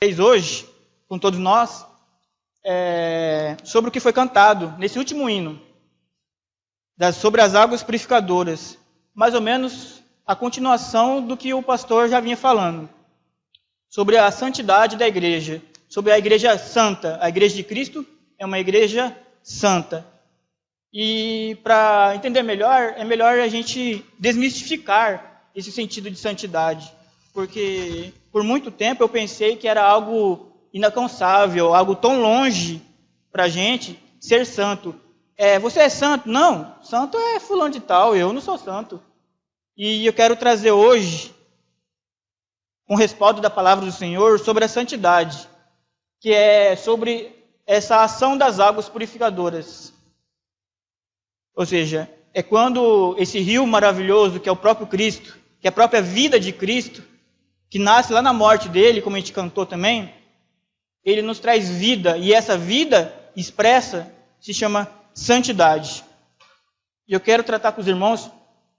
Hoje, com todos nós, sobre o que foi cantado nesse último hino, sobre as águas purificadoras, mais ou menos a continuação do que o pastor já vinha falando, sobre a santidade da igreja, sobre a igreja santa. A igreja de Cristo é uma igreja santa. E para entender melhor, é melhor a gente desmistificar esse sentido de santidade, porque por muito tempo eu pensei que era algo inalcançável, algo tão longe para a gente ser santo. Você é santo? Não, santo é fulano de tal, eu não sou santo. E eu quero trazer hoje, com respaldo da palavra do Senhor, sobre a santidade, que é sobre essa ação das águas purificadoras. Ou seja, é quando esse rio maravilhoso, que é o próprio Cristo, que é a própria vida de Cristo, que nasce lá na morte dele, como a gente cantou também, ele nos traz vida, e essa vida expressa se chama santidade. E eu quero tratar com os irmãos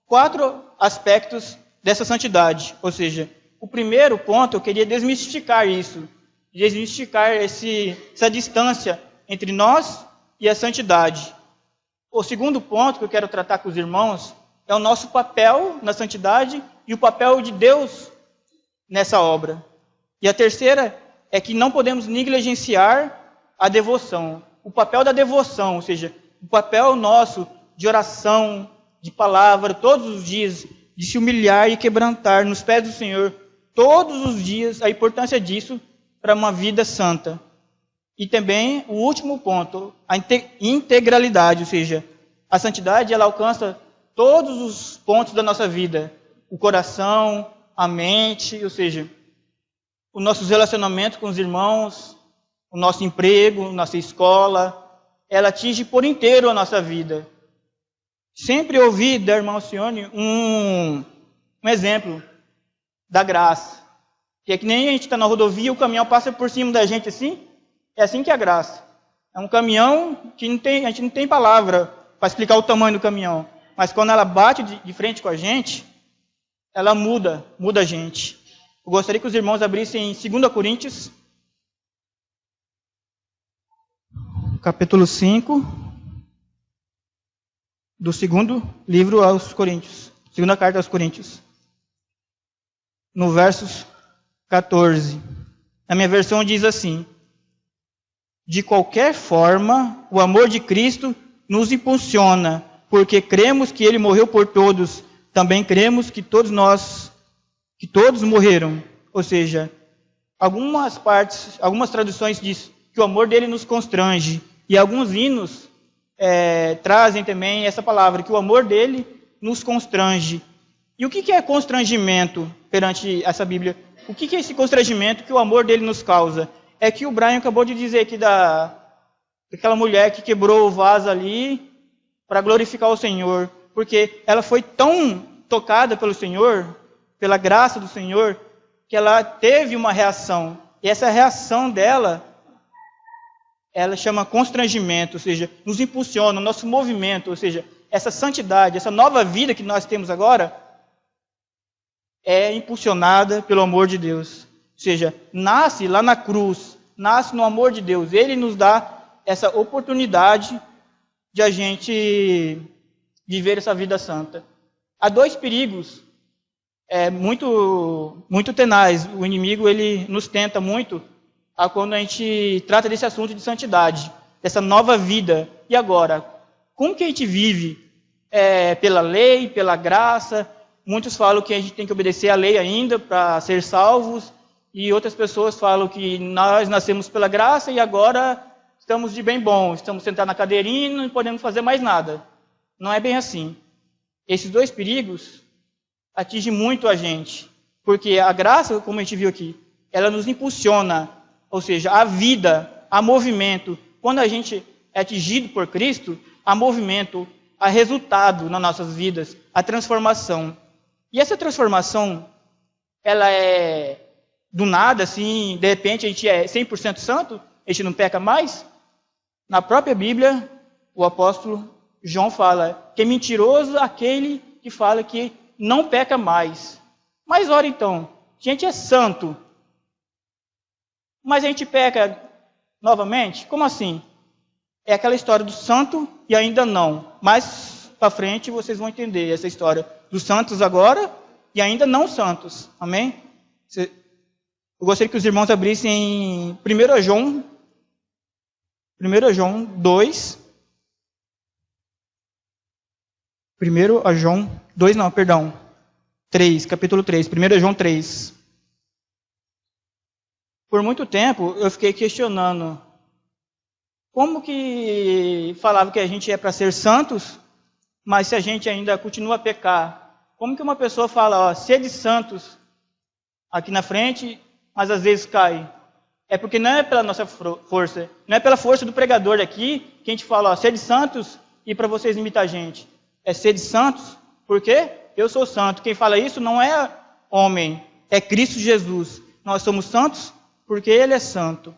4 aspectos dessa santidade. Ou seja, o primeiro ponto, eu queria desmistificar isso, desmistificar essa distância entre nós e a santidade. O segundo ponto que eu quero tratar com os irmãos é o nosso papel na santidade e o papel de Deus nessa obra. E a terceira é que não podemos negligenciar a devoção. O papel da devoção, ou seja, o papel nosso de oração, de palavra, todos os dias, de se humilhar e quebrantar nos pés do Senhor, todos os dias, a importância disso para uma vida santa. E também o último ponto, a integralidade, ou seja, a santidade ela alcança todos os pontos da nossa vida, o coração, a mente, ou seja, os nossos relacionamentos com os irmãos, o nosso emprego, nossa escola, ela atinge por inteiro a nossa vida. Sempre ouvi da irmã Alcione um exemplo da graça, que é que nem a gente está na rodovia, o caminhão passa por cima da gente assim, é assim que é a graça. É um caminhão que a gente não tem palavra para explicar o tamanho do caminhão, mas quando ela bate de frente com a gente, ela muda a gente. Eu gostaria que os irmãos abrissem em 2 Coríntios, capítulo 5, do segundo livro aos Coríntios, segunda carta aos Coríntios, no versos 14. A minha versão diz assim: de qualquer forma, o amor de Cristo nos impulsiona, porque cremos que Ele morreu por todos, também cremos que todos morreram. Ou seja, algumas traduções dizem que o amor dele nos constrange, e alguns hinos trazem também essa palavra, que o amor dele nos constrange. E o que é constrangimento perante essa Bíblia? O que é esse constrangimento que o amor dele nos causa? É que o Brian acabou de dizer aqui daquela mulher que quebrou o vaso ali para glorificar o Senhor, porque ela foi tão tocada pelo Senhor, pela graça do Senhor, que ela teve uma reação. E essa reação dela, ela chama constrangimento, ou seja, nos impulsiona, o nosso movimento, ou seja, essa santidade, essa nova vida que nós temos agora, é impulsionada pelo amor de Deus. Ou seja, nasce lá na cruz, nasce no amor de Deus. Ele nos dá essa oportunidade de a gente viver essa vida santa. Há 2 perigos muito tenaz. O inimigo ele nos tenta muito quando a gente trata desse assunto de santidade, dessa nova vida. E agora, como que a gente vive? Pela lei, pela graça? Muitos falam que a gente tem que obedecer à lei ainda para ser salvos, e outras pessoas falam que nós nascemos pela graça e agora estamos de bem bom, estamos sentados na cadeirinha e não podemos fazer mais nada. Não é bem assim. Esses 2 perigos atingem muito a gente, porque a graça, como a gente viu aqui, ela nos impulsiona, ou seja, a vida, a movimento. Quando a gente é atingido por Cristo, há movimento, há resultado nas nossas vidas, a transformação. E essa transformação, ela é do nada, assim, de repente a gente é 100% santo, a gente não peca mais? Na própria Bíblia, o apóstolo João fala que é mentiroso aquele que fala que não peca mais. Mas ora então, a gente é santo. Mas a gente peca novamente? Como assim? É aquela história do santo e ainda não. Mais para frente vocês vão entender essa história dos santos agora e ainda não santos. Amém? Eu gostaria que os irmãos abrissem em 1 João 2. 1 João 2, não, perdão. 3, capítulo 3. 1 João 3. Por muito tempo eu fiquei questionando como que falava que a gente é para ser santos, mas se a gente ainda continua a pecar, como que uma pessoa fala, ó, sede santos aqui na frente, mas às vezes cai? É porque não é pela nossa força, não é pela força do pregador aqui que a gente fala, ó, sede santos e para vocês imitar a gente. É sede santos, por quê? Eu sou santo. Quem fala isso não é homem, é Cristo Jesus. Nós somos santos porque Ele é santo.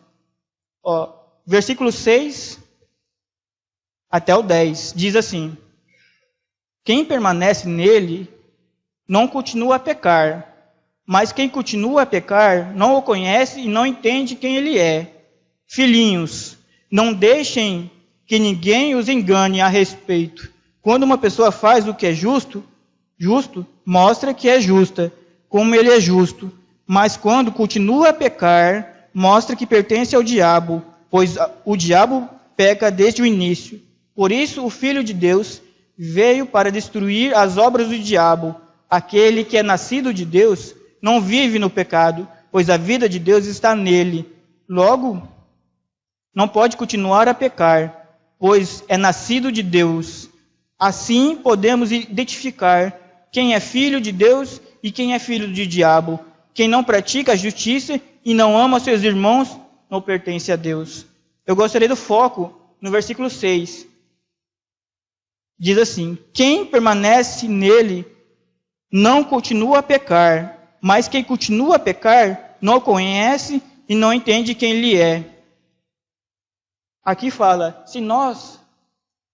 Ó, versículo 6 até o 10, diz assim: quem permanece nele não continua a pecar, mas quem continua a pecar não o conhece e não entende quem ele é. Filhinhos, não deixem que ninguém os engane a respeito. Quando uma pessoa faz o que é justo, mostra que é justa, como ele é justo. Mas quando continua a pecar, mostra que pertence ao diabo, pois o diabo peca desde o início. Por isso, o Filho de Deus veio para destruir as obras do diabo. Aquele que é nascido de Deus não vive no pecado, pois a vida de Deus está nele. Logo, não pode continuar a pecar, pois é nascido de Deus. Assim, podemos identificar quem é filho de Deus e quem é filho do diabo. Quem não pratica a justiça e não ama seus irmãos, não pertence a Deus. Eu gostaria do foco no versículo 6. Diz assim: quem permanece nele não continua a pecar, mas quem continua a pecar não o conhece e não entende quem ele é. Aqui fala, se nós...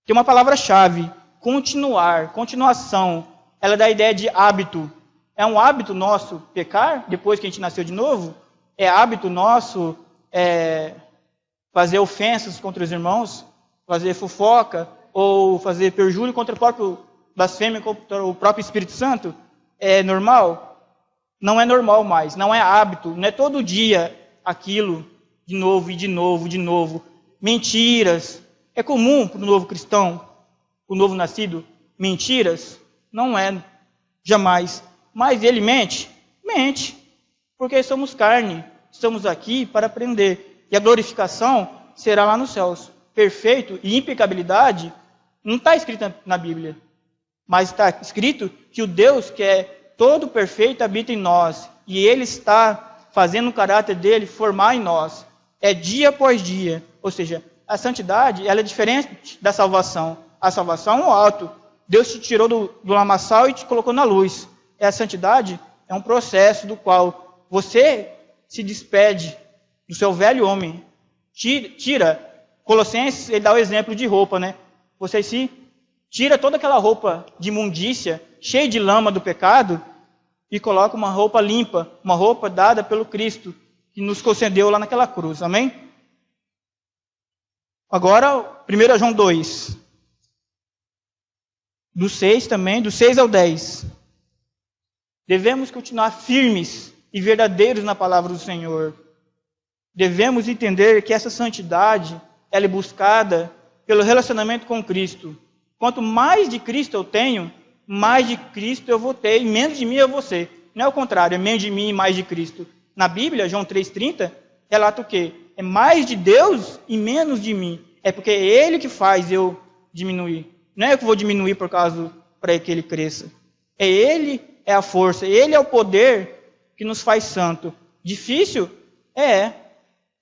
Tem uma palavra-chave, continuar, continuação. Ela dá a ideia de hábito. É um hábito nosso pecar, depois que a gente nasceu de novo? É hábito nosso fazer ofensas contra os irmãos? Fazer fofoca? Ou fazer perjúrio contra o próprio... blasfêmia contra o próprio Espírito Santo? É normal? Não é normal mais. Não é hábito. Não é todo dia aquilo, de novo e de novo, de novo. Mentiras. É comum para o novo cristão, o novo nascido, mentiras? Não é. Jamais. Mas ele mente? Mente. Porque somos carne. Estamos aqui para aprender. E a glorificação será lá nos céus. Perfeito e impecabilidade não está escrito na Bíblia. Mas está escrito que o Deus que é todo perfeito habita em nós. E Ele está fazendo o caráter dele formar em nós. É dia após dia. Ou seja, a santidade ela é diferente da salvação. A salvação é um alto. Deus te tirou do lamaçal e te colocou na luz. A santidade é um processo do qual você se despede do seu velho homem. Tira. Colossenses, ele dá o exemplo de roupa, né? Você se tira toda aquela roupa de imundícia, cheia de lama do pecado, e coloca uma roupa limpa, uma roupa dada pelo Cristo, que nos concedeu lá naquela cruz. Amém? Agora, 1 João 2. Do 6 também, do 6 ao 10. Devemos continuar firmes e verdadeiros na palavra do Senhor. Devemos entender que essa santidade, ela é buscada pelo relacionamento com Cristo. Quanto mais de Cristo eu tenho, mais de Cristo eu vou ter, e menos de mim eu vou ser. Não é o contrário, é menos de mim e mais de Cristo. Na Bíblia, João 3,30, relata o quê? É mais de Deus e menos de mim. É porque é Ele que faz eu diminuir. Não é eu que vou diminuir por causa para que Ele cresça. É Ele, é a força, Ele é o poder que nos faz santo. Difícil?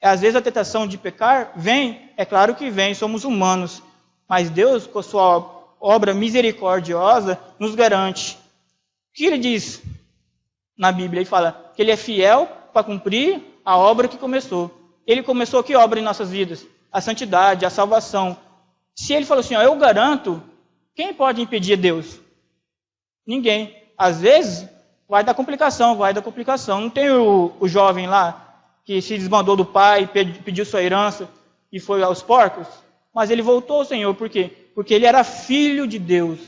Às vezes a tentação de pecar vem, é claro que vem, somos humanos. Mas Deus, com a sua obra misericordiosa, nos garante. O que Ele diz na Bíblia? Ele fala que Ele é fiel para cumprir a obra que começou. Ele começou que obra em nossas vidas? A santidade, a salvação. Se Ele falou assim, ó, eu garanto, quem pode impedir Deus? Ninguém. Às vezes, vai dar complicação. Não tem o jovem lá, que se desbandou do pai, pediu sua herança e foi aos porcos. Mas ele voltou ao Senhor, por quê? Porque ele era filho de Deus.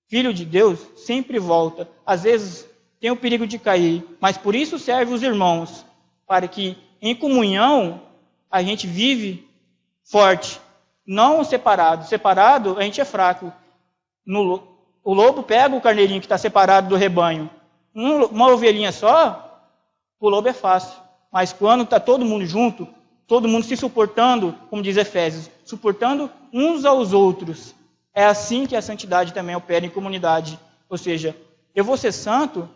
Filho de Deus sempre volta. Às vezes tem o perigo de cair, mas por isso serve os irmãos, para que em comunhão a gente vive forte, não separado. Separado a gente é fraco. O lobo pega o carneirinho que está separado do rebanho. Uma ovelhinha só, o lobo é fácil. Mas quando está todo mundo junto, todo mundo se suportando, como diz Efésios, suportando uns aos outros. É assim que a santidade também opera em comunidade. Ou seja, eu vou ser santo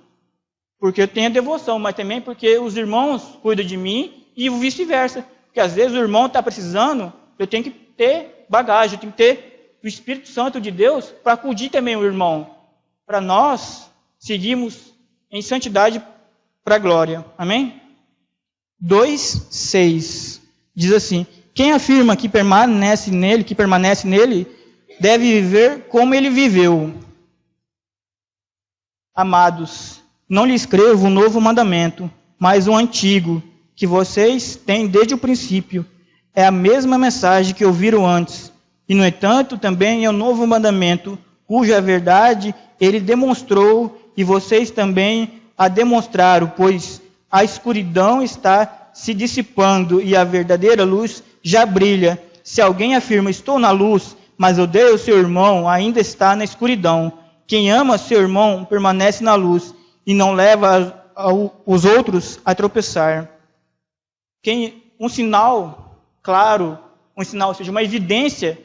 porque eu tenho a devoção, mas também porque os irmãos cuidam de mim e vice-versa. Porque às vezes o irmão está precisando, eu tenho que ter bagagem, eu tenho que ter o Espírito Santo de Deus para acudir também o irmão. Para nós seguirmos em santidade para a glória. Amém? 2:6 diz assim: quem afirma que permanece nele, deve viver como ele viveu. Amados, não lhe escrevo um novo mandamento, mas um antigo, que vocês têm desde o princípio. É a mesma mensagem que ouviram antes. E, no entanto, também é um novo mandamento, cuja verdade ele demonstrou, e vocês também a demonstraram, pois a escuridão está se dissipando e a verdadeira luz já brilha. Se alguém afirma, estou na luz, mas odeia o seu irmão, ainda está na escuridão. Quem ama seu irmão permanece na luz e não leva os outros a tropeçar. Um sinal claro, ou seja, uma evidência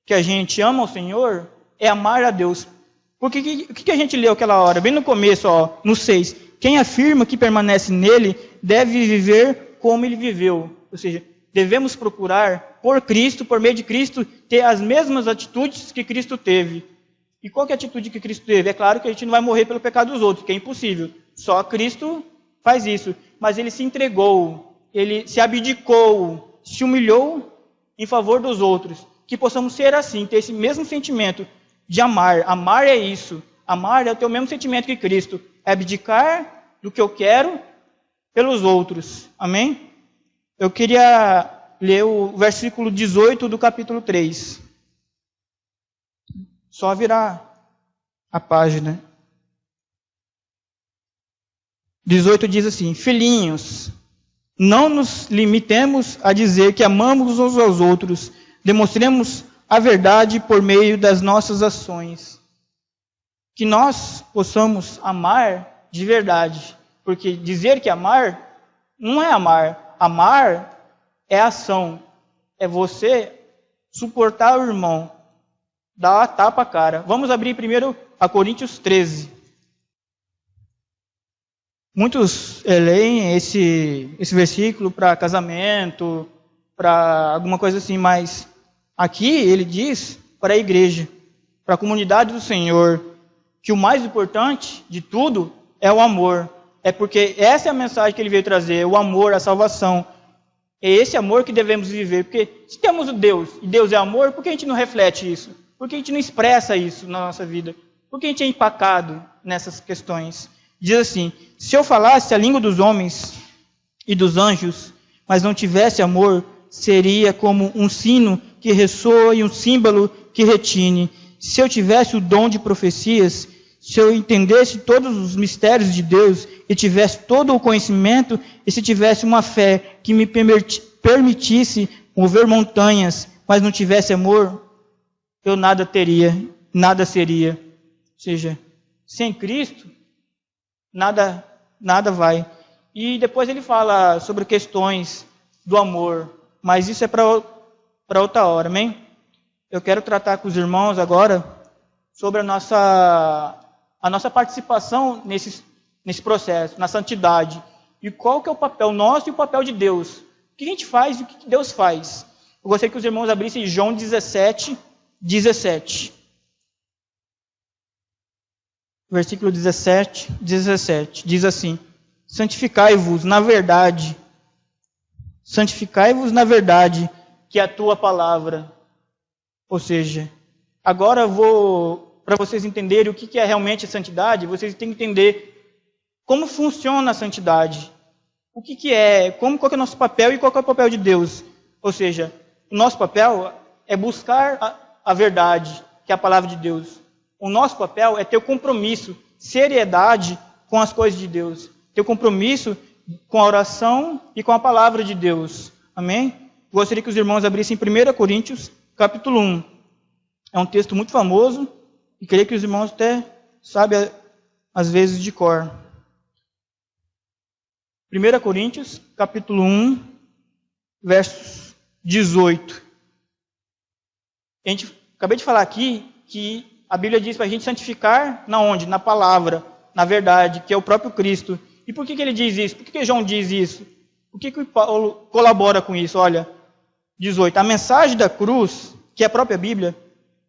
que a gente ama o Senhor, é amar a Deus. Porque o que a gente leu aquela hora? Bem no começo, no 6. Quem afirma que permanece nele, deve viver como ele viveu. Ou seja, devemos procurar, por Cristo, por meio de Cristo, ter as mesmas atitudes que Cristo teve. E qual que é a atitude que Cristo teve? É claro que a gente não vai morrer pelo pecado dos outros, que é impossível. Só Cristo faz isso. Mas ele se entregou, ele se abdicou, se humilhou em favor dos outros. Que possamos ser assim, ter esse mesmo sentimento de amar. Amar é isso. Amar é ter o mesmo sentimento que Cristo. É abdicar do que eu quero pelos outros. Amém? Eu queria ler o versículo 18 do capítulo 3. Só virar a página. 18 diz assim: filhinhos, não nos limitemos a dizer que amamos uns aos outros, demonstremos a verdade por meio das nossas ações. Que nós possamos amar de verdade, porque dizer que amar não é amar. Amar é ação, é você suportar o irmão, dar a tapa à cara. Vamos abrir primeiro a Coríntios 13. Muitos leem esse versículo para casamento, para alguma coisa assim, mas aqui ele diz para a igreja, para a comunidade do Senhor, que o mais importante de tudo é o amor. É porque essa é a mensagem que ele veio trazer, o amor, a salvação. É esse amor que devemos viver. Porque se temos o Deus, e Deus é amor, por que a gente não reflete isso? Por que a gente não expressa isso na nossa vida? Por que a gente é empacado nessas questões? Diz assim: se eu falasse a língua dos homens e dos anjos, mas não tivesse amor, seria como um sino que ressoa e um símbolo que retine. Se eu tivesse o dom de profecias, se eu entendesse todos os mistérios de Deus e tivesse todo o conhecimento, e se tivesse uma fé que me permitisse mover montanhas, mas não tivesse amor, eu nada teria, nada seria. Ou seja, sem Cristo, nada vai. E depois ele fala sobre questões do amor, mas isso é para outra hora, amém? Eu quero tratar com os irmãos agora sobre a nossa participação nesse processo, na santidade. E qual que é o papel nosso e o papel de Deus. O que a gente faz e o que Deus faz. Eu gostaria que os irmãos abrissem João 17. Versículo 17, diz assim: santificai-vos na verdade, que é a tua palavra. Ou seja, agora eu vou, para vocês entenderem o que é realmente a santidade, vocês têm que entender como funciona a santidade. o que é, qual que é o nosso papel e qual que é o papel de Deus. Ou seja, o nosso papel é buscar a verdade, que é a palavra de Deus. O nosso papel é ter o compromisso, seriedade com as coisas de Deus. Ter o compromisso com a oração e com a palavra de Deus. Amém? Gostaria que os irmãos abrissem 1 Coríntios, capítulo 1. É um texto muito famoso e creio que os irmãos até sabem, às vezes, de cor. 1 Coríntios, capítulo 1, versos 18. Acabei de falar aqui que a Bíblia diz para a gente santificar na onde? Na palavra, na verdade, que é o próprio Cristo. E por que ele diz isso? Por que João diz isso? Por que Paulo colabora com isso? Olha, 18. A mensagem da cruz, que é a própria Bíblia,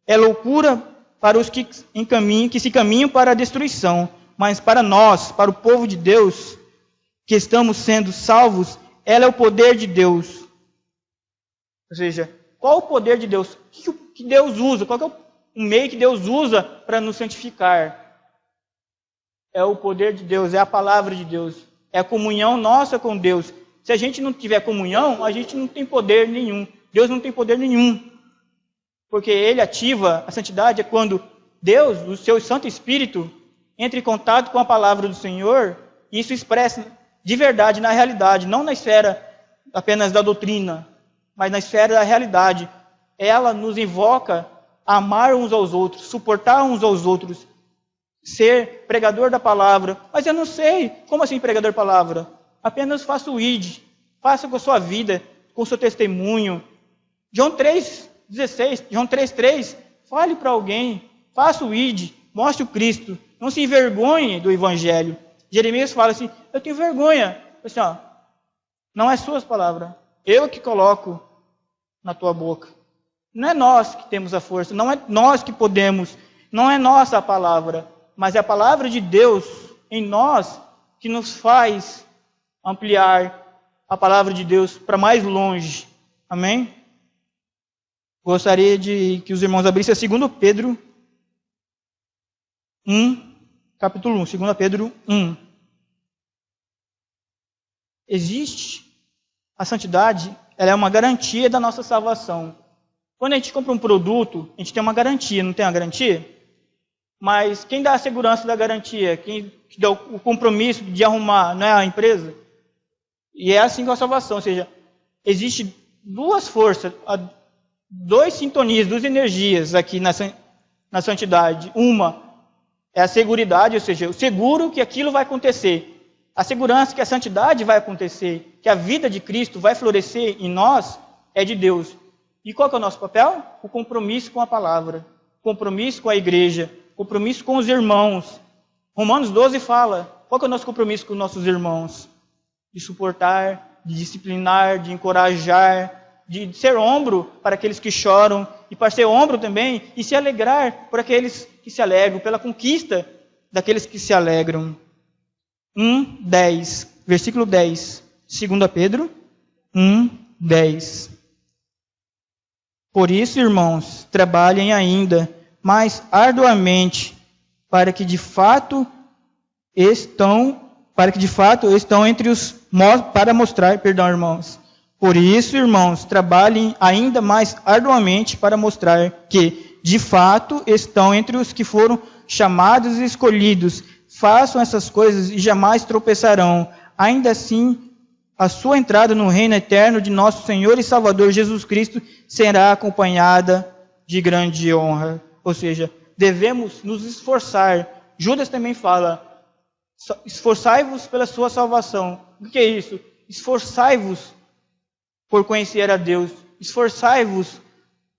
é loucura para os que se caminham para a destruição. Mas para nós, para o povo de Deus, que estamos sendo salvos, ela é o poder de Deus. Ou seja, qual o poder de Deus? O que Deus usa? Qual é o meio que Deus usa para nos santificar? É o poder de Deus, é a palavra de Deus. É a comunhão nossa com Deus. Se a gente não tiver comunhão, a gente não tem poder nenhum. Deus não tem poder nenhum. Porque Ele ativa a santidade é quando Deus, o seu Santo Espírito, entra em contato com a palavra do Senhor e isso expressa de verdade na realidade, não na esfera apenas da doutrina, mas na esfera da realidade. Ela nos invoca a amar uns aos outros, suportar uns aos outros, ser pregador da palavra. Mas eu não sei, como assim pregador da palavra? Apenas faça o ID, faça com a sua vida, com o seu testemunho. João 3,16, João 3,3, fale para alguém, faça o ID, mostre o Cristo, não se envergonhe do Evangelho. Jeremias fala assim, eu tenho vergonha. Assim, ó, não é suas palavras, eu que coloco na tua boca. Não é nós que temos a força, não é nós que podemos, não é nossa a palavra, mas é a palavra de Deus em nós que nos faz ampliar a palavra de Deus para mais longe. Amém? Gostaria de que os irmãos abrissem a 2 Pedro 1, capítulo 1, 2 Pedro 1. Existe a santidade, ela é uma garantia da nossa salvação. Quando a gente compra um produto, a gente tem uma garantia, não tem uma garantia? Mas quem dá a segurança da garantia? Quem dá o compromisso de arrumar, não é a empresa? E é assim com a salvação, ou seja, existe duas forças, duas sintonias, duas energias aqui na santidade. Uma é a seguridade, ou seja, o seguro que aquilo vai acontecer. A segurança que a santidade vai acontecer, que a vida de Cristo vai florescer em nós, é de Deus. E qual que é o nosso papel? O compromisso com a palavra, compromisso com a igreja, compromisso com os irmãos. Romanos 12 fala, qual que é o nosso compromisso com os nossos irmãos? De suportar, de disciplinar, de encorajar, de ser ombro para aqueles que choram, e para ser ombro também, e se alegrar por aqueles que se alegram, pela conquista daqueles que se alegram. 1:10, versículo 10, 2 Pedro 1:10. Por isso, irmãos, trabalhem ainda mais arduamente para que de fato estão entre os para mostrar, irmãos. Por isso, irmãos, trabalhem ainda mais arduamente para mostrar que de fato estão entre os que foram chamados e escolhidos. Façam essas coisas e jamais tropeçarão. Ainda assim, a sua entrada no reino eterno de nosso Senhor e Salvador Jesus Cristo será acompanhada de grande honra. Ou seja, devemos nos esforçar. Judas também fala, esforçai-vos pela sua salvação. O que é isso? Esforçai-vos por conhecer a Deus. Esforçai-vos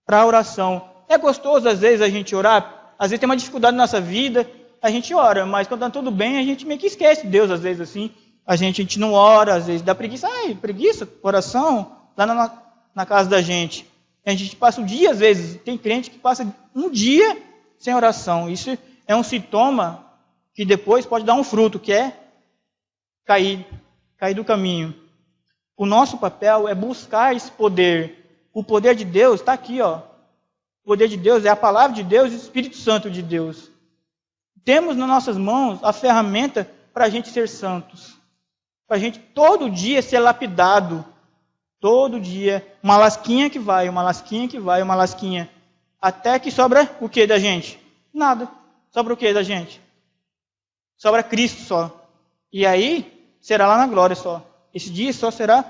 para a oração. É gostoso, às vezes, a gente orar. Às vezes tem uma dificuldade na nossa vida, a gente ora, mas quando está tudo bem, a gente meio que esquece de Deus, às vezes, assim. A gente não ora, às vezes dá preguiça. Preguiça, oração, lá na casa da gente. A gente passa o dia, às vezes, tem crente que passa um dia sem oração. Isso é um sintoma que depois pode dar um fruto, que é cair do caminho. O nosso papel é buscar esse poder. O poder de Deus está aqui, ó. O poder de Deus é a palavra de Deus e o Espírito Santo de Deus. Temos nas nossas mãos a ferramenta para a gente ser santos. para a gente todo dia ser lapidado. Todo dia, uma lasquinha que vai, uma lasquinha que vai, uma lasquinha. Até que sobra o que da gente? Nada. Sobra o que da gente? Sobra Cristo só. E aí, será lá na glória só. Esse dia só será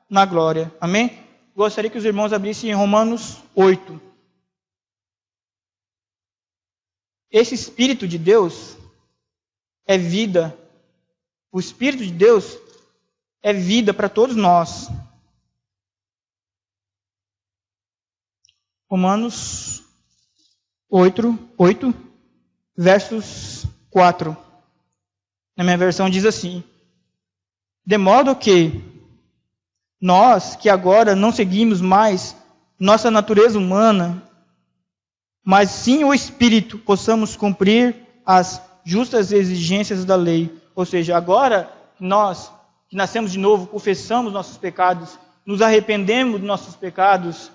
na glória. Amém? Gostaria que os irmãos abrissem em Romanos 8. Esse Espírito de Deus é vida. O Espírito de Deus é vida para todos nós. Romanos 8, versos 4. Na minha versão diz assim: de modo que nós, que agora não seguimos mais nossa natureza humana, mas sim o Espírito, possamos cumprir as justas exigências da lei. Ou seja, agora nós, que nascemos de novo, confessamos nossos pecados, nos arrependemos dos nossos pecados,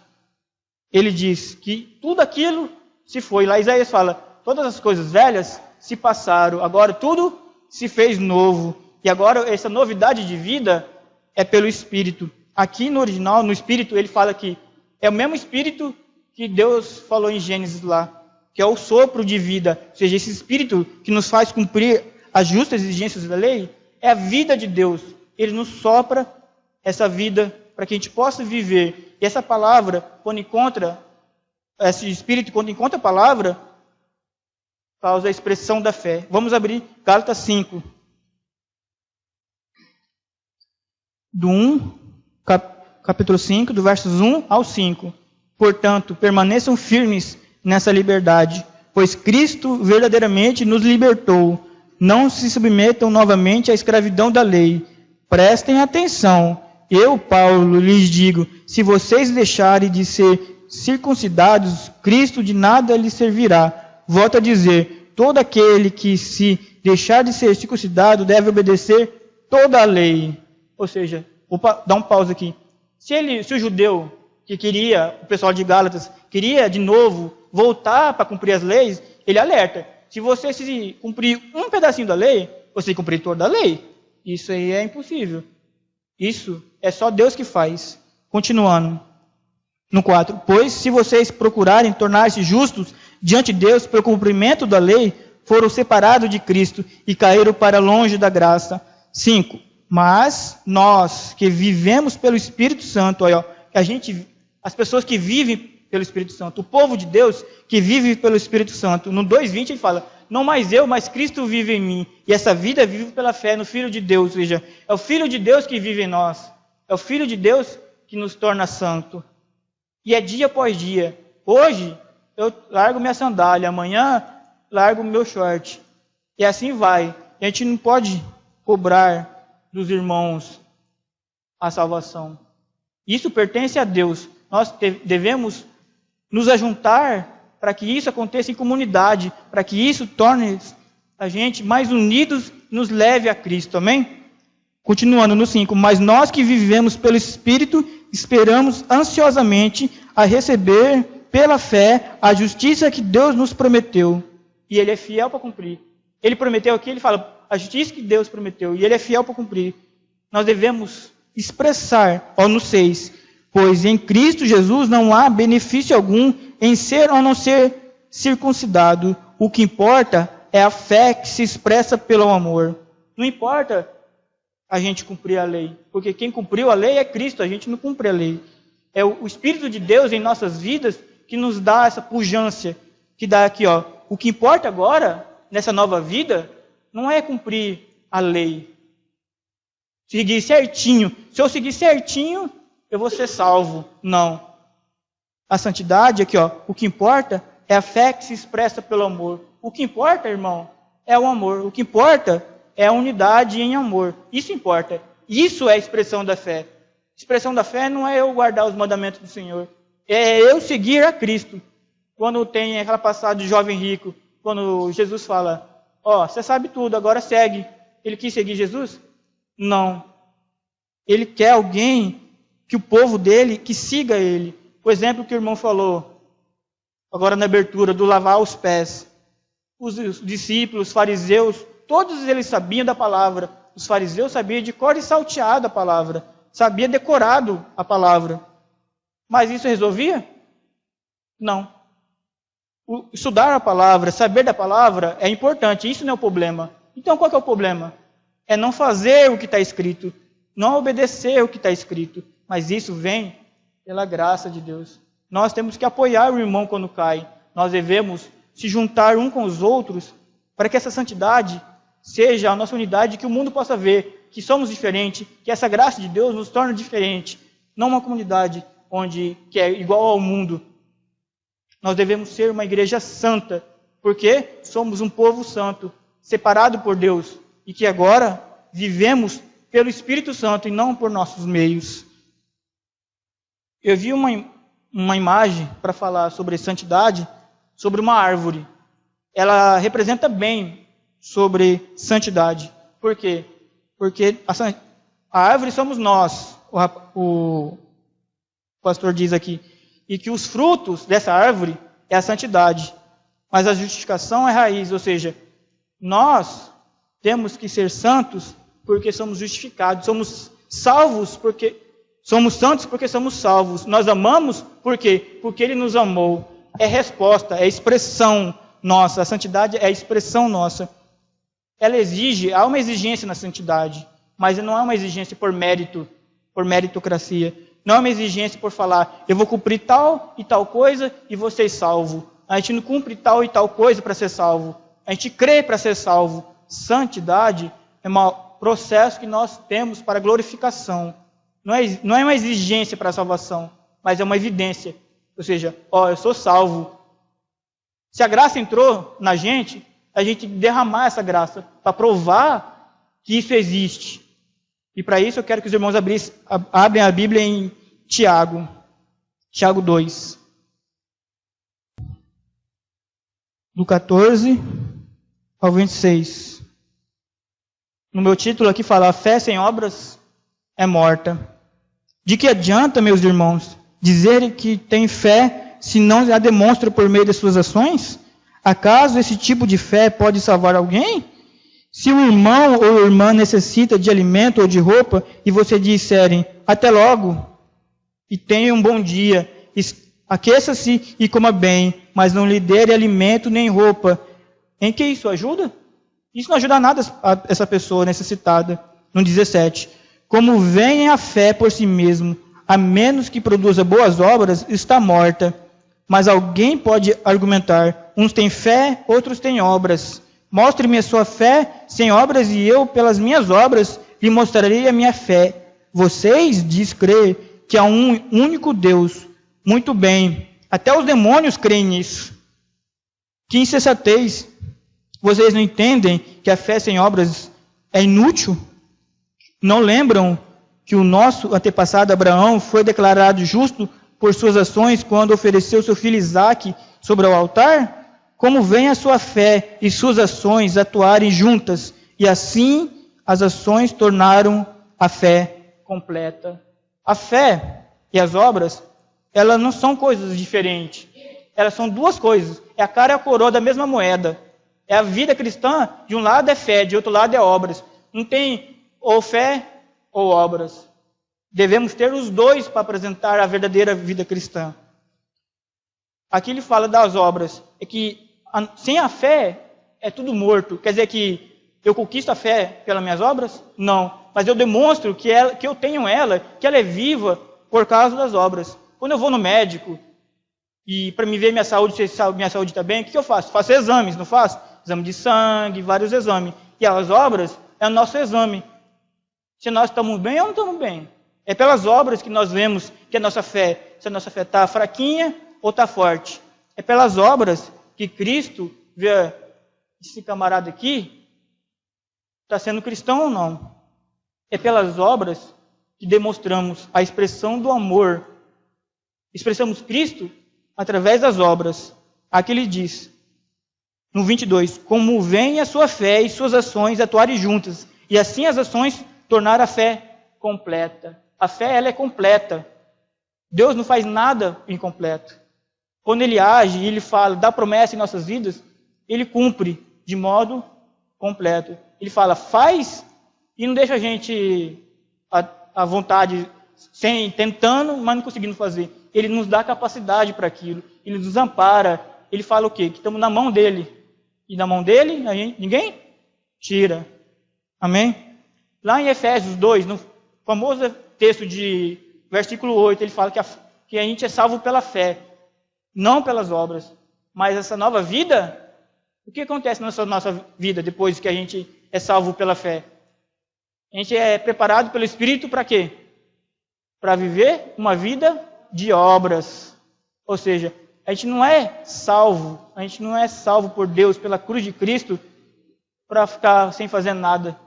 ele diz que tudo aquilo se foi. Lá Isaías fala, todas as coisas velhas se passaram, agora tudo se fez novo. E agora essa novidade de vida é pelo Espírito. Aqui no original, no Espírito, ele fala que é o mesmo Espírito que Deus falou em Gênesis lá, que é o sopro de vida. Ou seja, esse Espírito que nos faz cumprir as justas exigências da lei, é a vida de Deus. Ele nos sopra essa vida para que a gente possa viver. E essa palavra, quando encontra, esse Espírito, quando encontra a palavra, causa a expressão da fé. Vamos abrir Gálatas 5. Capítulo 5, do versos 1 ao 5. Portanto, permaneçam firmes nessa liberdade, pois Cristo verdadeiramente nos libertou. Não se submetam novamente à escravidão da lei. Prestem atenção. Eu, Paulo, lhes digo, se vocês deixarem de ser circuncidados, Cristo de nada lhes servirá. Volto a dizer, todo aquele que se deixar de ser circuncidado deve obedecer toda a lei. Ou seja, vou dar um pause aqui. Se o judeu que queria, o pessoal de Gálatas, queria de novo voltar para cumprir as leis, ele alerta. Se você se cumprir um pedacinho da lei, você tem que cumprir toda a lei. Isso aí é impossível. Isso é só Deus que faz. Continuando. No 4. Pois se vocês procurarem tornar-se justos diante de Deus pelo cumprimento da lei, foram separados de Cristo e caíram para longe da graça. 5. Mas nós que vivemos pelo Espírito Santo, olha, as pessoas que vivem pelo Espírito Santo, o povo de Deus que vive pelo Espírito Santo, no 2:20 ele fala, não mais eu, mas Cristo vive em mim, e essa vida vive pela fé no Filho de Deus, ou seja, é o Filho de Deus que vive em nós, é o Filho de Deus que nos torna santo, e é dia após dia. Hoje eu largo minha sandália, amanhã largo meu short, e assim vai. E a gente não pode cobrar dos irmãos a salvação. Isso pertence a Deus. Nós devemos nos ajuntar para que isso aconteça em comunidade, para que isso torne a gente mais unidos e nos leve a Cristo. Amém? Continuando no 5. Mas nós que vivemos pelo Espírito, esperamos ansiosamente a receber pela fé a justiça que Deus nos prometeu. E Ele é fiel para cumprir. Ele prometeu aqui, Ele fala, a justiça que Deus prometeu, e Ele é fiel para cumprir. Nós devemos expressar, no 6, pois em Cristo Jesus não há benefício algum em ser ou não ser circuncidado. O que importa é a fé que se expressa pelo amor. Não importa a gente cumprir a lei, porque quem cumpriu a lei é Cristo, a gente não cumpre a lei. É o Espírito de Deus em nossas vidas que nos dá essa pujança, que dá aqui, o que importa agora, nessa nova vida, não é cumprir a lei. Seguir certinho. Se eu seguir certinho, eu vou ser salvo. Não. A santidade, aqui, o que importa é a fé que se expressa pelo amor. O que importa, irmão, é o amor. O que importa é a unidade em amor. Isso importa. Isso é a expressão da fé. A expressão da fé não é eu guardar os mandamentos do Senhor. É eu seguir a Cristo. Quando tem aquela passagem de jovem rico, quando Jesus fala, você sabe tudo, agora segue. Ele quis seguir Jesus? Não. Ele quer alguém, que o povo dele, que siga ele. O exemplo que o irmão falou, agora na abertura, do lavar os pés. Os discípulos, os fariseus, todos eles sabiam da palavra, os fariseus sabiam de cor e salteado a palavra, sabia decorado a palavra. Mas isso resolvia? Não. Estudar a palavra, saber da palavra é importante, isso não é o problema. Então qual que é o problema? É não fazer o que está escrito, não obedecer o que está escrito. Mas isso vem pela graça de Deus. Nós temos que apoiar o irmão quando cai. Nós devemos se juntar um com os outros para que essa santidade seja a nossa unidade, que o mundo possa ver que somos diferentes, que essa graça de Deus nos torna diferente. Não uma comunidade que é igual ao mundo. Nós devemos ser uma igreja santa, porque somos um povo santo, separado por Deus, e que agora vivemos pelo Espírito Santo e não por nossos meios. Eu vi uma imagem para falar sobre santidade, sobre uma árvore. Ela representa bem sobre santidade. Por quê? Porque a árvore somos nós, o pastor diz aqui, e que os frutos dessa árvore é a santidade. Mas a justificação é a raiz, ou seja, nós temos que ser santos porque somos justificados, somos salvos porque somos santos porque somos salvos. Nós amamos por quê? Porque Ele nos amou. É resposta, é expressão nossa. A santidade é a expressão nossa. Ela há uma exigência na santidade, mas não é uma exigência por mérito, por meritocracia. Não é uma exigência por falar, eu vou cumprir tal e tal coisa e vou ser salvo. A gente não cumpre tal e tal coisa para ser salvo. A gente crê para ser salvo. Santidade é um processo que nós temos para glorificação. Não é uma exigência para a salvação, mas é uma evidência. Ou seja, eu sou salvo. Se a graça entrou na gente, a gente tem que derramar essa graça para provar que isso existe. E para isso eu quero que os irmãos abrem a Bíblia em Tiago 2. Do 14 ao 26. No meu título aqui fala, a fé sem obras é morta. De que adianta, meus irmãos, dizer que tem fé se não a demonstra por meio de suas ações? Acaso esse tipo de fé pode salvar alguém? Se um irmão ou irmã necessita de alimento ou de roupa, e você disserem, até logo, e tenha um bom dia, aqueça-se e coma bem, mas não lhe derem alimento nem roupa, em que isso ajuda? Isso não ajuda nada essa pessoa necessitada. No 17, como vem a fé por si mesmo, a menos que produza boas obras, está morta. Mas alguém pode argumentar, uns têm fé, outros têm obras. Mostre-me a sua fé sem obras, e eu, pelas minhas obras, lhe mostrarei a minha fé. Vocês diz crer que há um único Deus. Muito bem, até os demônios creem nisso. Que insensatez! Vocês não entendem que a fé sem obras é inútil? Não lembram que o nosso antepassado Abraão foi declarado justo por suas ações quando ofereceu seu filho Isaque sobre o altar? Como vem a sua fé e suas ações atuarem juntas, e assim as ações tornaram a fé completa. A fé e as obras, elas não são coisas diferentes. Elas são duas coisas. É a cara e a coroa da mesma moeda. É a vida cristã, de um lado é fé, de outro lado é obras. Não tem ou fé ou obras. Devemos ter os dois para apresentar a verdadeira vida cristã. Aqui ele fala das obras. É que sem a fé é tudo morto. Quer dizer que eu conquisto a fé pelas minhas obras? Não. Mas eu demonstro que eu tenho ela, que ela é viva por causa das obras. Quando eu vou no médico e para me ver minha saúde, se minha saúde está bem, o que eu faço? Faço exames, não faço? Exame de sangue, vários exames. E as obras é o nosso exame. Se nós estamos bem ou não estamos bem. É pelas obras que nós vemos que a nossa fé, se a nossa fé está fraquinha ou está forte. É pelas obras que Cristo vê esse camarada aqui, está sendo cristão ou não. É pelas obras que demonstramos a expressão do amor. Expressamos Cristo através das obras. Aqui ele diz, no 22, como vem a sua fé e suas ações atuarem juntas, e assim as ações tornar a fé completa. A fé, ela é completa. Deus não faz nada incompleto. Quando Ele age e Ele fala, dá promessa em nossas vidas, Ele cumpre de modo completo. Ele fala, faz e não deixa a gente à vontade, tentando, mas não conseguindo fazer. Ele nos dá capacidade para aquilo. Ele nos ampara. Ele fala o quê? Que estamos na mão dele. E na mão dele, ninguém tira. Amém? Lá em Efésios 2, no famoso texto de versículo 8, ele fala que a gente é salvo pela fé, não pelas obras. Mas essa nova vida, o que acontece na nossa vida depois que a gente é salvo pela fé? A gente é preparado pelo Espírito para quê? Para viver uma vida de obras. Ou seja, a gente não é salvo por Deus, pela cruz de Cristo, para ficar sem fazer nada.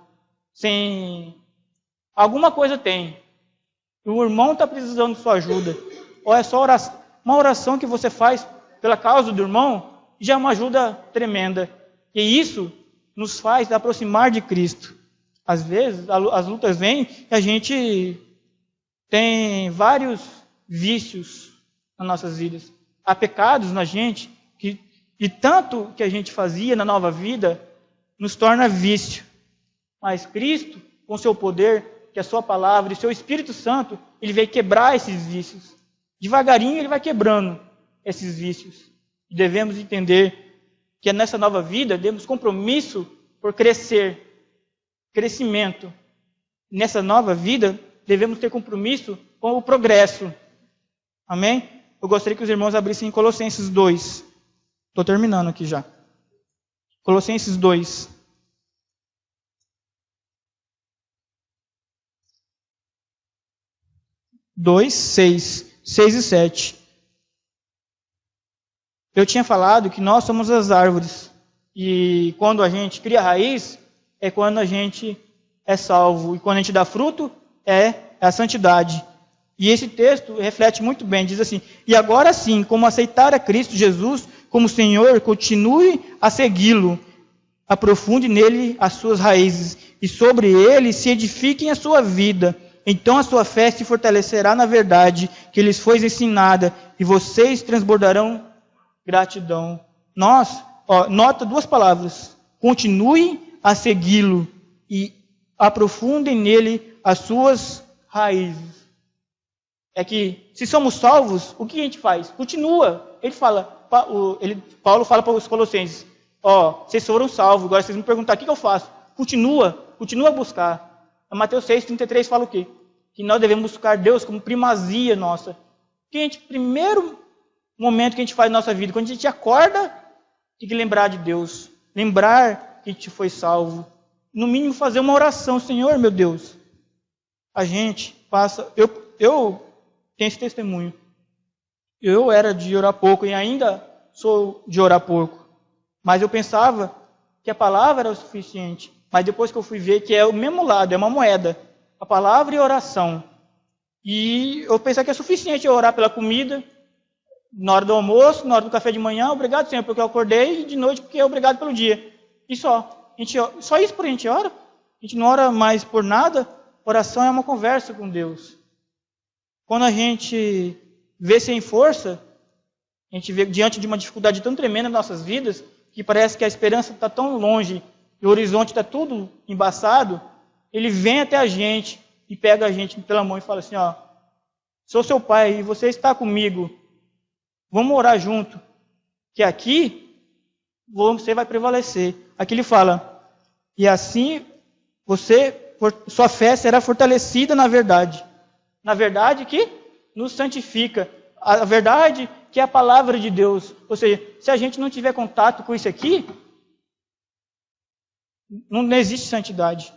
Alguma coisa tem. O irmão está precisando de sua ajuda. Ou é só uma oração que você faz pela causa do irmão, já é uma ajuda tremenda. E isso nos faz aproximar de Cristo. Às vezes, as lutas vêm e a gente tem vários vícios nas nossas vidas. Há pecados na gente que, de tanto que a gente fazia na nova vida, nos torna vício. Mas Cristo, com seu poder, que é a sua palavra e seu Espírito Santo, ele veio quebrar esses vícios. Devagarinho ele vai quebrando esses vícios. E devemos entender que nessa nova vida temos compromisso por crescimento. Nessa nova vida devemos ter compromisso com o progresso. Amém? Eu gostaria que os irmãos abrissem em Colossenses 2. Estou terminando aqui já. Colossenses 2. Dois, 6 e 7. Eu tinha falado que nós somos as árvores. E quando a gente cria raiz, é quando a gente é salvo. E quando a gente dá fruto, é a santidade. E esse texto reflete muito bem, diz assim: e agora sim, como aceitar a Cristo Jesus como Senhor, continue a segui-lo, aprofunde nele as suas raízes, e sobre ele se edifiquem a sua vida. Então a sua fé se fortalecerá na verdade que lhes foi ensinada, e vocês transbordarão gratidão. Nota duas palavras: continue a segui-lo e aprofundem nele as suas raízes. É que, se somos salvos, o que a gente faz? Continua. Paulo fala para os Colossenses: vocês foram salvos, agora vocês me perguntam, o que eu faço? Continua a buscar. Mateus 6,33 fala o quê? Que nós devemos buscar Deus como primazia nossa. Primeiro momento que a gente faz na nossa vida, quando a gente acorda, tem que lembrar de Deus. Lembrar que a gente foi salvo. No mínimo fazer uma oração: Senhor, meu Deus. A gente passa... Eu tenho esse testemunho. Eu era de orar pouco e ainda sou de orar pouco. Mas eu pensava que a palavra era o suficiente. Mas depois que eu fui ver que é o mesmo lado, é uma moeda. A palavra e a oração. E eu pensava que é suficiente eu orar pela comida, na hora do almoço, na hora do café de manhã, obrigado, Senhor, porque eu acordei, e de noite, porque obrigado pelo dia. E só. Só isso por a gente ora. A gente não ora mais por nada. Oração é uma conversa com Deus. Quando a gente vê sem força, a gente vê diante de uma dificuldade tão tremenda nas nossas vidas, que parece que a esperança está tão longe, e o horizonte está tudo embaçado, ele vem até a gente e pega a gente pela mão e fala assim: sou seu pai e você está comigo, vamos orar junto, que aqui você vai prevalecer. Aqui ele fala: e assim sua fé será fortalecida na verdade. Na verdade que nos santifica. A verdade que é a palavra de Deus. Ou seja, se a gente não tiver contato com isso aqui, não existe santidade.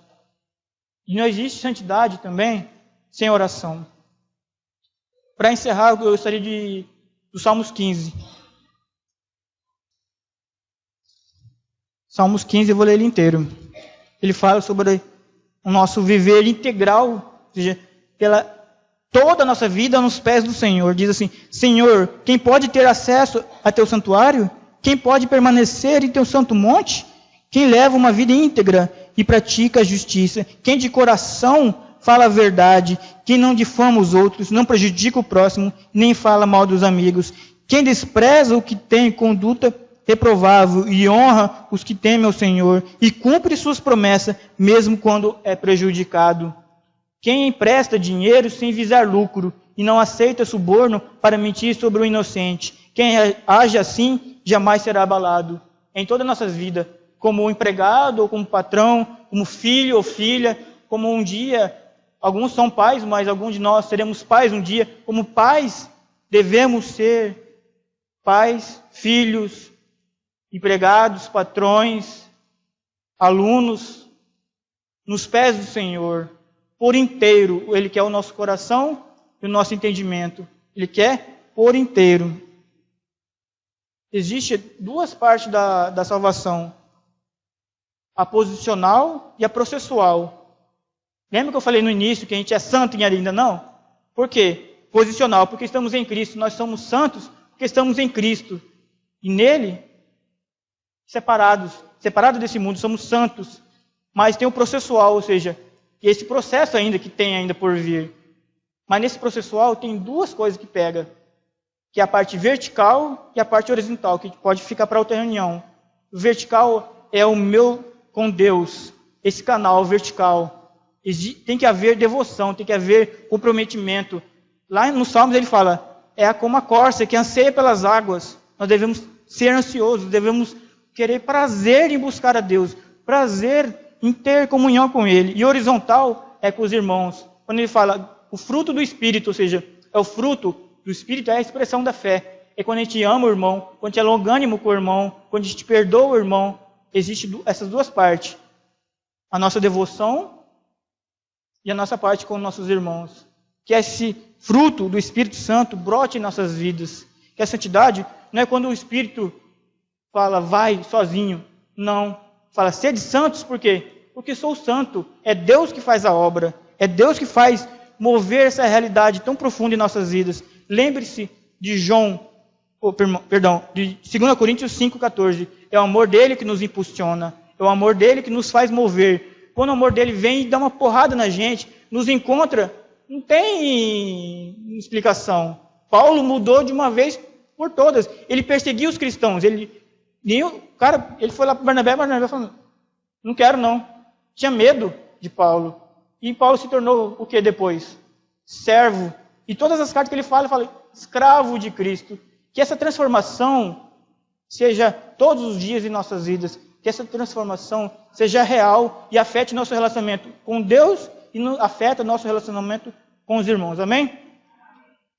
E não existe santidade também sem oração. Para encerrar, eu gostaria do Salmos 15. Salmos 15, eu vou ler ele inteiro. Ele fala sobre o nosso viver integral, ou seja, toda a nossa vida nos pés do Senhor. Diz assim: Senhor, quem pode ter acesso a teu santuário? Quem pode permanecer em teu santo monte? Quem leva uma vida íntegra e pratica a justiça? Quem de coração fala a verdade? Quem não difama os outros, não prejudica o próximo, nem fala mal dos amigos? Quem despreza o que tem conduta reprovável e honra os que temem ao Senhor e cumpre suas promessas, mesmo quando é prejudicado. Quem empresta dinheiro sem visar lucro e não aceita suborno para mentir sobre o inocente, quem age assim jamais será abalado. Em todas as nossas vidas, como empregado ou como patrão, como filho ou filha, como um dia, alguns são pais, mas alguns de nós seremos pais um dia. Como pais, devemos ser pais, filhos, empregados, patrões, alunos, nos pés do Senhor, por inteiro. Ele quer o nosso coração e o nosso entendimento. Ele quer por inteiro. Existem duas partes da salvação: a posicional e a processual. Lembra que eu falei no início que a gente é santo e ainda não? Por quê? Posicional, porque estamos em Cristo. Nós somos santos porque estamos em Cristo. E nele, separados desse mundo, somos santos. Mas tem o processual, ou seja, esse processo ainda que tem ainda por vir. Mas nesse processual tem duas coisas que pega, que é a parte vertical e a parte horizontal, que pode ficar para outra reunião. O vertical é o meu com Deus, esse canal vertical. Tem que haver devoção, tem que haver comprometimento. Lá no Salmos ele fala, é como a corça que anseia pelas águas. Nós devemos ser ansiosos, devemos querer prazer em buscar a Deus, prazer em ter comunhão com Ele. E horizontal é com os irmãos. Quando ele fala o fruto do Espírito, ou seja, é o fruto do Espírito, é a expressão da fé. É quando a gente ama o irmão, quando a gente é longânimo com o irmão, quando a gente perdoa o irmão. Existem essas duas partes. A nossa devoção e a nossa parte com nossos irmãos. Que esse fruto do Espírito Santo brote em nossas vidas. Que a santidade não é quando o Espírito fala, vai sozinho. Não. Fala, sede santos, por quê? Porque sou santo. É Deus que faz a obra. É Deus que faz mover essa realidade tão profunda em nossas vidas. Lembre-se de de 2 Coríntios 5,14. É o amor dele que nos impulsiona. É o amor dele que nos faz mover. Quando o amor dele vem e dá uma porrada na gente, nos encontra, não tem explicação. Paulo mudou de uma vez por todas. Ele perseguiu os cristãos. Ele foi lá para Barnabé falou, não quero não. Tinha medo de Paulo. E Paulo se tornou o que depois? Servo. E todas as cartas que ele fala escravo de Cristo. Que essa transformação seja todos os dias em nossas vidas. Que essa transformação seja real e afete nosso relacionamento com Deus e afeta nosso relacionamento com os irmãos. Amém?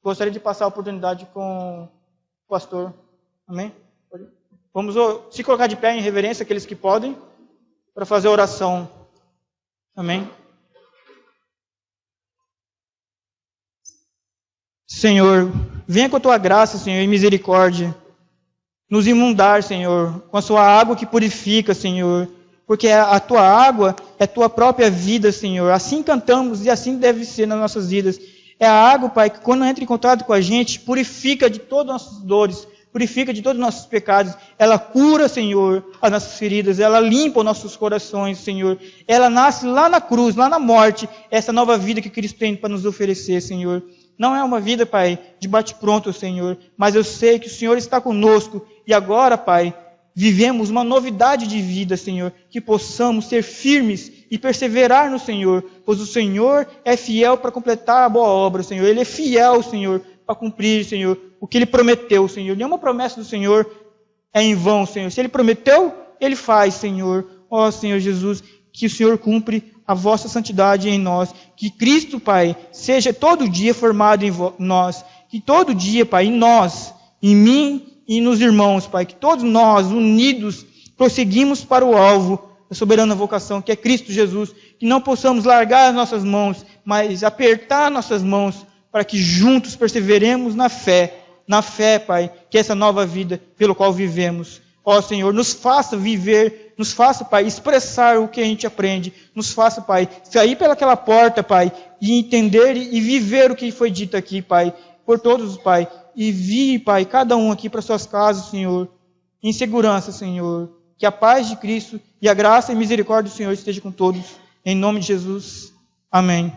Gostaria de passar a oportunidade com o pastor. Amém? Vamos se colocar de pé em reverência, aqueles que podem, para fazer a oração. Amém? Senhor, venha com a tua graça, Senhor, e misericórdia, nos inundar, Senhor, com a sua água que purifica, Senhor, porque a tua água é a tua própria vida, Senhor. Assim cantamos e assim deve ser nas nossas vidas. É a água, Pai, que quando entra em contato com a gente, purifica de todas as nossas dores, purifica de todos os nossos pecados. Ela cura, Senhor, as nossas feridas. Ela limpa os nossos corações, Senhor. Ela nasce lá na cruz, lá na morte, essa nova vida que Cristo tem para nos oferecer, Senhor. Não é uma vida, Pai, de bate-pronto, Senhor, mas eu sei que o Senhor está conosco. E agora, Pai, vivemos uma novidade de vida, Senhor, que possamos ser firmes e perseverar no Senhor, pois o Senhor é fiel para completar a boa obra, Senhor. Ele é fiel, Senhor, para cumprir, Senhor, o que Ele prometeu, Senhor. Nenhuma promessa do Senhor é em vão, Senhor. Se Ele prometeu, Ele faz, Senhor. Ó, Senhor Jesus, que o Senhor cumpre a vossa santidade em nós. Que Cristo, Pai, seja todo dia formado em nós. Que todo dia, Pai, em nós, em mim e nos irmãos, Pai, que todos nós, unidos, prosseguimos para o alvo da soberana vocação, que é Cristo Jesus. Que não possamos largar as nossas mãos, mas apertar nossas mãos, para que juntos perseveremos na fé, Pai, que é essa nova vida pelo qual vivemos. Ó Senhor, nos faça viver, nos faça, Pai, expressar o que a gente aprende, nos faça, Pai, sair pelaquela porta, Pai, e entender e viver o que foi dito aqui, Pai, por todos, Pai, e vi, Pai, cada um aqui para suas casas, Senhor, em segurança, Senhor, que a paz de Cristo e a graça e misericórdia do Senhor esteja com todos, em nome de Jesus, amém.